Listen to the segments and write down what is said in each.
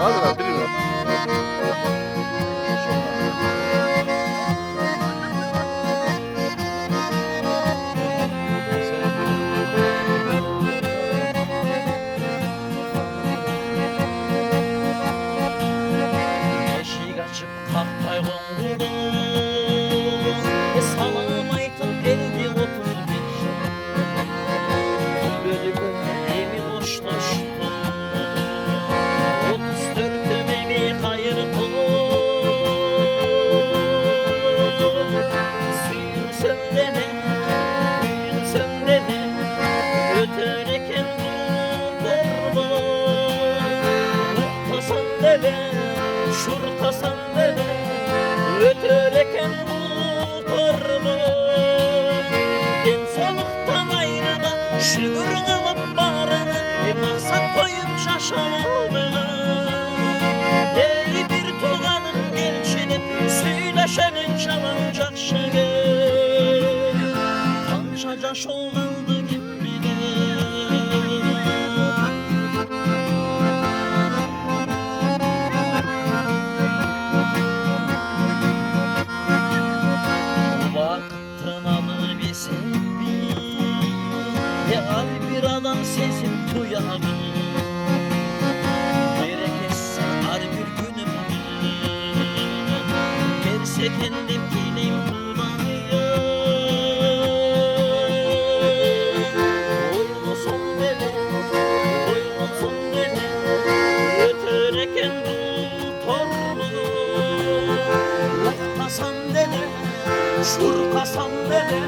Hadi lan bir. Eşik açıp tahtay kondu. Salam aytıp geldi 31. Bölük evi hoşlaştı. 34 evi hayır kulu. Suyun söndene, suyun söndene. Ötereken durma. Mutlasan deve, şurtasan deve. Ötereken kurtarma. İnsanlıktan ayrıda şükür alıp bağrını maksat koyup şaşalı. Ey bir tuğanın gençini söyleşenin çalınacak şeker. Kanşaca şol kaldı kim bilir. Vaktin adı bir sevgi. Al bir adam sesim duyarım. Gerekirse ar bir günüm. Gerse kendim kileyim kullanıyor. Oyunu son deve, oyunu son deve. Ötereken tutarlı. Laftasan deve, şurtasan deve.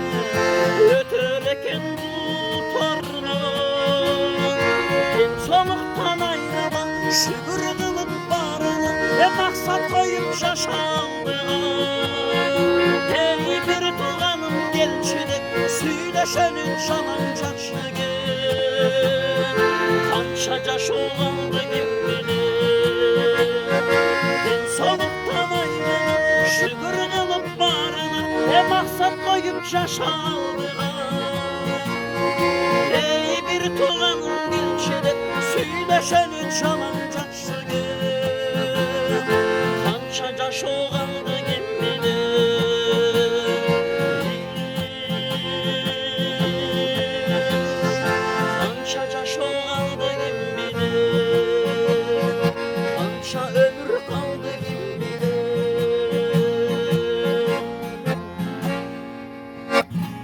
Ötereken tutarlı. İnsanlıktan ayrılan şükür kılıp bağrını maksat koyup şaşaldı. Ey bir tuğanın gençini söyleşenin şalancak şeker. Kanşaca şol kaldı kim bilir. İnsanlıktan ayrılan şükür kılıp bağrını maksat koyup şaşaldı. Ey bir tuğanın gençini söyleşenin şalancak